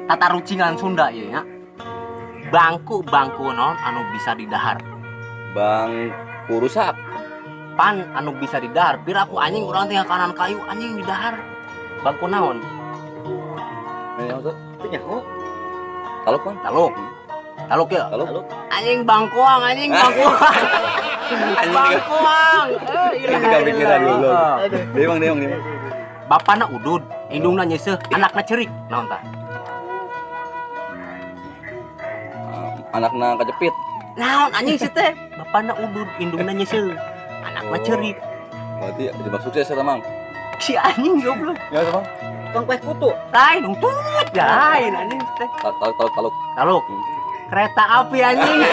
tata rucingan Sunda ya. Bangku non anu bisa didahar. Bangku rusak. Pan anu bisa didahar. Piraku anjing urang teh kanan kayu anjing didahar. Bangku naon? Ini apa tuh? Teu nyaho. Taluk kan? Taluk ya? Taluk. Anjing bangkuang. Bangkuang. Enggak pikiran dulu. Demang. Bapana udud, indungna nyeseuh, anakna ceurik. Naon tah? Anakna kejepit. Naon anjing sih teh? Bapana udud, indungna nyeseuh, anakna ceurik. Berarti dijebak sukses ya, Mang. Si anjing goblok. Ya, Mang. Tukang kue kutu. Lain dong tut, lain anjing teh. Taluk. Taluk. Kereta api anjing.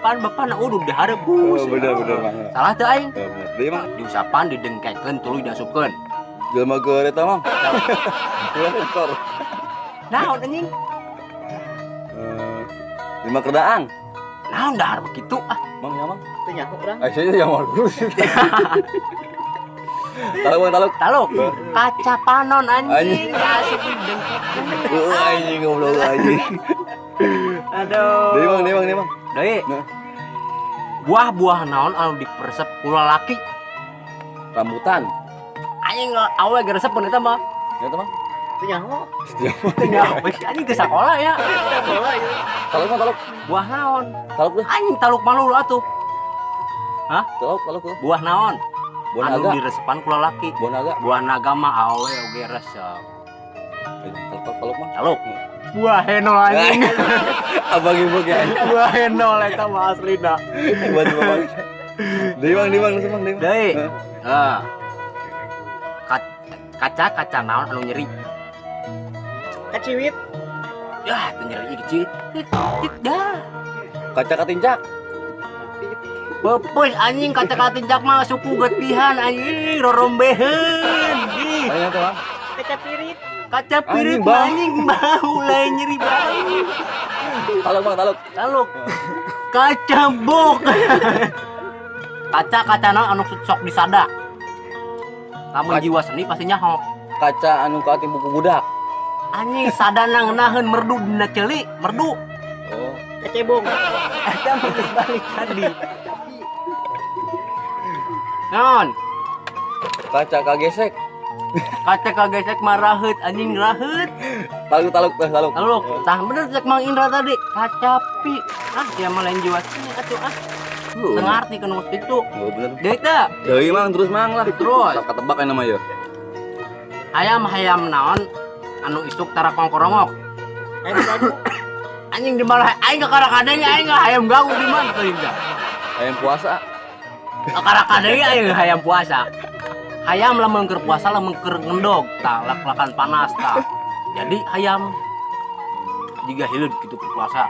Pan bapana udud dihareup bus. Bener, Mang. Salah teu aing? Bener. Deui, Mang. Diusapan didengkekeun tuluy diasupkeun. Jelema ke eta, Mang. Rekor. Naon anjing? 5 kerdaang. Naon dahar begitu ah. Mang, ya, Mang. Teu nyaho urang. Aisyah yang mau dulu sih. Taluk. Taluk. Kaca panon Anjing. anjing. Asup didengkekeun. Anjing goblok anjing. Aduh. Deui, Mang. Deui. Nah. Buah-buah naon anu diperesep ku lalaki? Rambutan. Anjing awe geresepeun eta mah. Ya, Mang. Teu nyaho. Tengah wis anjing ke sakola ya. Bola ya. Taluk. Buah naon? Taluk deh. Anjing taluk manulu atuh. Taluk. Buah naon? Buah Anu naga. diresepan ku lalaki. Buah naga. Buah naga mah awe oge resep. Taluk, Mang. Taluk. Buah henol anjing. Abang ibu kan. Buah henol eta mah aslina. Buat Bang. Deui, Mang. Deui. Kaca naon anu nyeri? Kaciwit. Yah, teu nyeri kecil. Dah. Kaca katincak. Beupeus anjing kaca katinjak mah suku getihan anjing rorombeheun. Ih, Tanya tuh, Mang. Kaca pirit. kaca pirit Anjing, mah bau. anjing bau lain nyeri bau. Taluk, Mang. Taluk. Kaca bok. Kaca anu sok disada. Lamun jiwa seni pasti nyaho. Kaca anu kating buku budak. Anjing sadana ngeunaheun merdu dina ceuli, merdu. Oh. Kecebong. Eta mah geus balik tadi. Naon? Kaca kagesek. Kaca kagesek mah raheut anjing raheut. Taluk. Taluk. Tah bener cek Mang Indra tadi. Kacapi. Ah, dia mah lain jiwa seni atuh ah. Teu ngarti kan waktu itu. Oh, bener. Deui teh. Deui, Mang, terus Mang lah. Terus. Tak ketebak nama ya. Hayam naon anu isuk tara kongkorongok. Ayo baju. Anjing di mana aing ka karakadeng aing hayam gaul di mana teuing dah. Ayam puasa. Karakadeng aing hayam puasa. Hayam lamun keur puasa lamun keur ngendog tah lak-lakan panas tah. Jadi hayam jiga hileud kitu keur puasa.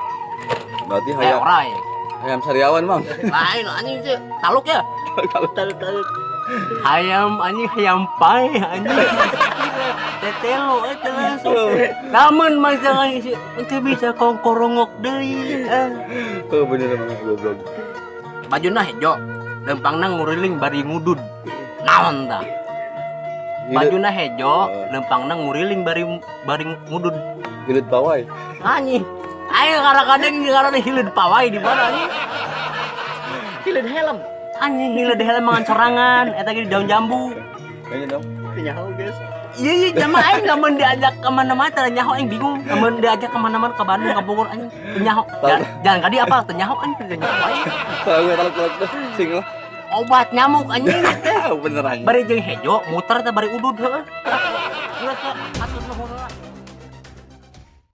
Berarti hayam Orai. hayam sariawan, Mang. Lain anjing teh taluk ya. Talut. Hayam anjing hayam pai anjing. Tetelo eta langsung. Lamun masalah teu bisa kongkorongok deui. Oh, bener, Mang. Goblok. Bajuna hejo, lempangna nguriling bari ngudud. Naon tah? Bajuna hejo, lempangna nguriling bari ngudud. Hileud pawai. Anjing. Ayo kadang-kadang ngaranna hileud pawai di mana anjing? Hileud helm. Anjing hileud helm mangan sorangan eta ge di daun jambu. Kayaknya dong. Teu nyaho, guys. Iya jama aing lamun diajak ke mana-mana teh nyaho aing bingung. Lamun diajak ke mana-mana ke Bandung ke Bogor anjing teu nyaho. Jangan kadi apa teu nyaho anjing teu nyaho aing. Taluk. Sing lah. Obat nyamuk anjing. Bener anjing. Bari jeung hejo muter teh bari udud heueuh. Geus atuh nuhun.